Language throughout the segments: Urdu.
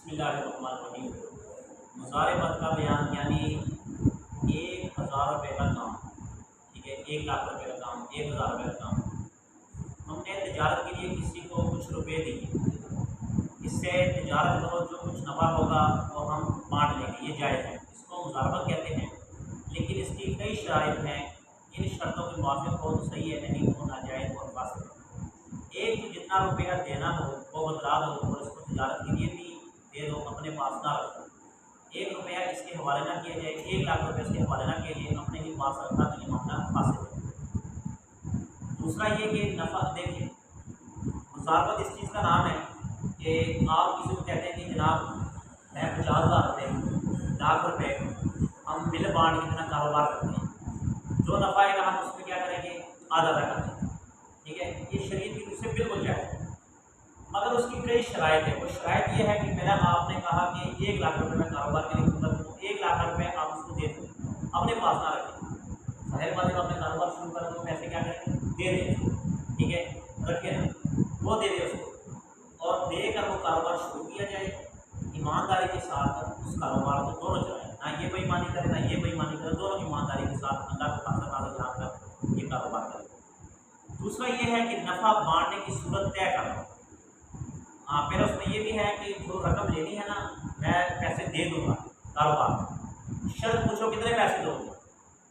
بسم اللہ الرحمن الرحیم۔ مضاربت کا بیان یعنی 1000 روپے کا کام، ٹھیک ہے، 1,00,000 روپے کا کام، 1000 روپے کا کام، ہم نے تجارت کے لیے کسی کو کچھ روپے دیے، اس سے تجارت کرو، جو کچھ نفع ہوگا وہ ہم بانٹ لیں گے، یہ جائز ہے، اس کو مضاربت کہتے ہیں۔ لیکن اس کی کئی شرائط ہیں، ان شرطوں کے موافق ہو تو صحیح ہے، نہیں تو ناجائز اور فاسد ہے۔ ایک تو جتنا روپیہ دینا ہو وہ بدلا دو اور اس کو تجارت کے لیے بھی دے دو، اپنے پاس نہ رکھو۔ 1 روپیہ اس کے حوالے نہ کیا جائے، 1,00,000 روپے اس کے حوالے نہ کیے جائے، اپنے ہی پاس رکھا تو یہ معاملہ فاسد ہے۔ دوسرا یہ کہ نفع، دیکھیں مضاربت اس چیز کا نام ہے کہ آپ کسی کو کہتے ہیں کہ جناب میں 50,000 روپے، 1,00,000 روپے ہم مل بانٹ کے اتنا کاروبار کرتے ہیں، جو نفع آئے گا ہم اس میں کیا کریں گے، آدھا کریں گے، ٹھیک ہے، یہ شریعت کی روح سے بالکل جائز ہے، مگر اس کی کئی شرائط ہے۔ وہ شرائط یہ ہے کہ پہلا آپ نے کہا کہ 1,00,000 روپے میں کاروبار کے لیے کروں، 1,00,000 روپے آپ اس کو دے دیں، اپنے پاس نہ رکھیں۔ ظاہر بات ہے کہ اپنے کاروبار شروع کریں تو پیسے کیا کریں، دے دیں، ٹھیک ہے، رکھے نا، وہ دے دیں اس کو، اور دے کر وہ کاروبار شروع کیا جائے، ایمانداری کے ساتھ اس کاروبار کو دونوں چلائیں، نہ یہ بےایمانی کرے نہ یہ بےایمانی کرے، دونوں ایمانداری کے ساتھ اللہ کو خاصا خاصا جان کر یہ کاروبار کریں۔ دوسرا یہ ہے کہ نفع بانٹنے کی صورت طے کرنا۔ پھر اس میں یہ بھی ہے کہ جو رقم لینی ہے نا، میں پیسے دے دوں گا کاروبار میں، شرط پوچھو کتنے پیسے دو گے،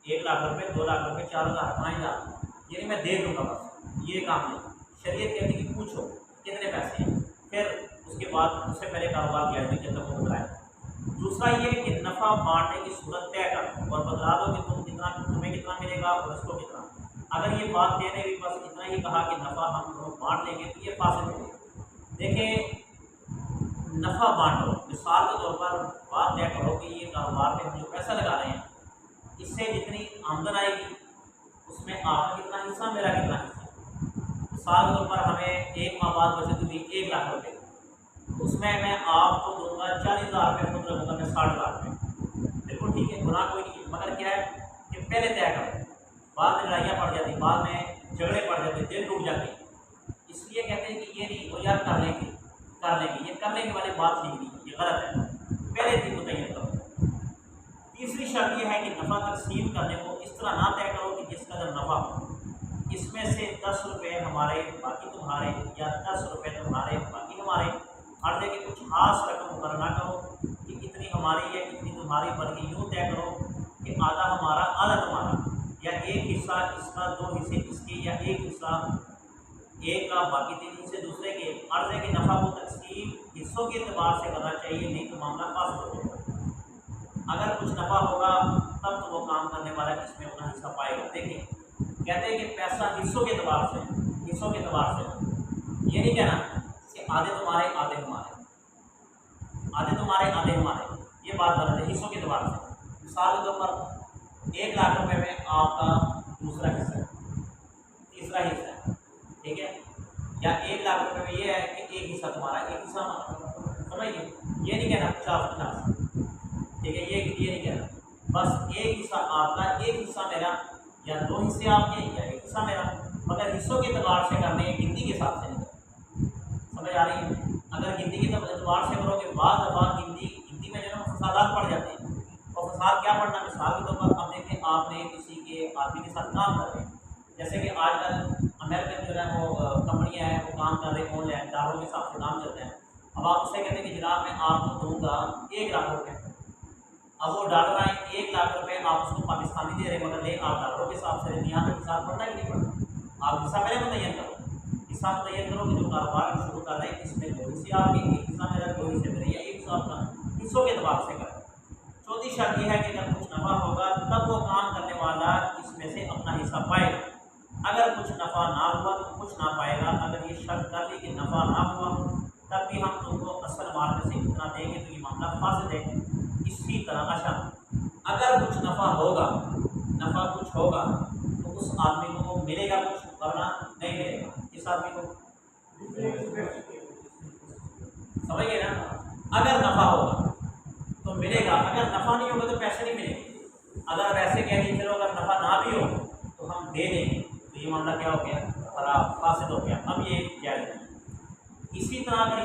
1,00,000 روپے، 2,00,000 روپے، 4,000، 5,000، یعنی میں دے دوں گا، بس یہ کام نہیں۔ شریعت کہتی ہے کہ پوچھو کتنے پیسے ہیں، پھر اس کے بعد اس سے پہلے کاروبار کیا جب تک وہ بتلائے۔ دوسرا یہ کہ نفع بانٹنے کی صورت طے کرو اور بتلا دو کہ تمہیں کتنا ملے گا اور اس کو کتنا۔ اگر یہ بات دینے بھی بس اتنا ہی کہا کہ نفع ہم لوگ بانٹ لیں گے تو یہ فاسد ہے۔ دیکھیں نفع بانٹو، مثال کے طور پر بات طے کرو کہ یہ کاروبار پہ ہم جو پیسہ لگا رہے ہیں اس سے جتنی آمدن آئے گی اس میں آپ کا کتنا حصہ، میرا کتنا حصہ۔ مثال کے طور پر ہمیں 1 ماہ بعد بچت ہوئی 1,00,000 روپے، اس میں آپ کو دوں گا 40,000 روپے، خود رکھوں گا میں 60,000 روپے، بالکل ٹھیک ہے، گناہ کوئی نہیں ہے، مگر کیا ہے کہ پہلے طے کرو، بعد میں لڑائیاں پڑ جاتی، بعد میں جھگڑے پڑ جاتے، دل ٹوٹ جاتے ہیں، اس لیے کہتے ہیں کہ یہ نہیں وہ یار کر لیں گے، یہ کرنے کے والے بات ٹھیک نہیں، یہ غلط ہے، پہلے دن متعین کرو۔ تیسری شرط یہ ہے کہ نفع تقسیم کرنے کو اس طرح نہ طے کرو کہ جس قدر نفع ہو اس میں سے 10 روپے ہمارے باقی تمہارے، یا 10 روپے تمہارے باقی ہمارے، ہر جگہ کچھ خاص رقم مقرر نہ کرو کہ اتنی ہماری ہے اتنی تمہاری، بلکہ یوں طے کرو کہ آدھا ہمارا آدھا تمہارا، یا ایک حصہ اس کا، 2 حصے اس کے، یا ایک حصہ ایک کا باقی 3 حصے دوسرے کے۔ عرضے کے نفع کو تقسیم حصوں کے اعتبار سے کرنا چاہیے، نہیں تو معاملہ فاسد ہو جائے گا۔ اگر کچھ نفع ہوگا تب تو وہ کام کرنے والا اس میں اپنا حصہ پائے گا۔ دیکھیں کہتے ہیں کہ پیسہ حصوں کے اعتبار سے، حصوں کے اعتبار سے، یہ نہیں کہنا کہ آدھے تمہارے آدھے ہمارے، آدھے تمہارے آدھے ہمارے، یہ بات غلط ہے، حصوں کے اعتبار سے۔ مثال کے طور پر 1,00,000 روپے میں آپ کا دوسرا حصہ ہے، تیسرا حصہ ہے، ٹھیک ہے، یا 1,00,000 روپے میں یہ ہے کہ ایک حصہ تمہارا ایک حصہ ہمارا، سمجھ گئے، یہ نہیں کہنا 50-50، ٹھیک ہے، یہ نہیں کہنا، بس ایک حصہ آپ کا ایک حصہ میرا، یا 2 حصے آپ کے یا ایک حصہ میرا، مگر حصوں کے اعتبار سے کرنے، گنتی کے حساب سے نہیں کرنا، سمجھ آ رہی ہے؟ اگر گنتی کے اعتبار سے کرو گے بعض دفعہ گنتی میں جو ہے نا فسادات پڑ جاتے ہیں، اور فساد کیا پڑنا، مثال کے طور پر اب دیکھیں آپ نے کسی کے آدمی کے ساتھ کام کر رہے ہیں، جیسے کہ آج کل امریکن جو ہے وہ کمپنیاں ہیں وہ کام کر رہے ہیں آن لائن، ڈالروں کے حساب سے کام چلتے ہیں، اب آپ اس سے کہتے ہیں کہ جناب میں آپ کو دوں گا 1,00,000 روپے، اب وہ ڈالر آئے 1,00,000 روپے آپ اس کو پاکستانی دے رہے ہیں، مگر لے آپ ڈالروں کے حساب سے رہتے ہیں، یہاں پہ حساب پڑنا کہ نہیں پڑنا، آپ حصہ پہلے متعین کرو، حصہ متعین کرو کہ جو کاروبار ہم شروع کر رہے ہیں اس میں 2 حصے آپ کے، ایک حصہ میرا، 2 حصے میرے، یا ایک حصہ آپ کا، حصوں کے اعتبار سے کریں۔ چوتھی شرط یہ ہے کہ اگر کچھ نفع ہوگا تب وہ کام کرنے والا اس میں سے اپنا حصہ پائے گا، اگر کچھ نفع نہ ہوا تو کچھ نہ پائے گا۔ اگر یہ شرط کر لی کہ نفع نہ ہوا تب بھی ہم تم کو اصل مال میں سے اتنا دیں گے تو یہ معاملہ فاسد ہے۔ اسی طرح اچھا اگر کچھ نفع ہوگا، نفع کچھ ہوگا تو اس آدمی کو ملے گا کچھ، ورنہ نہیں ملے گا، اس آدمی کو سمجھ گئے نا، اگر نفع ہوگا تو ملے گا، اگر نفع نہیں ہوگا تو پیسے نہیں ملیں گے۔ اگر ویسے کہہ دیے چلو اگر نفع نہ بھی ہو تو ہم دے دیں گے تو یہ معاملہ کیا ہو گیا، خراب، فاسد ہو گیا، اب یہ جائز نہیں۔ اسی طرح اگر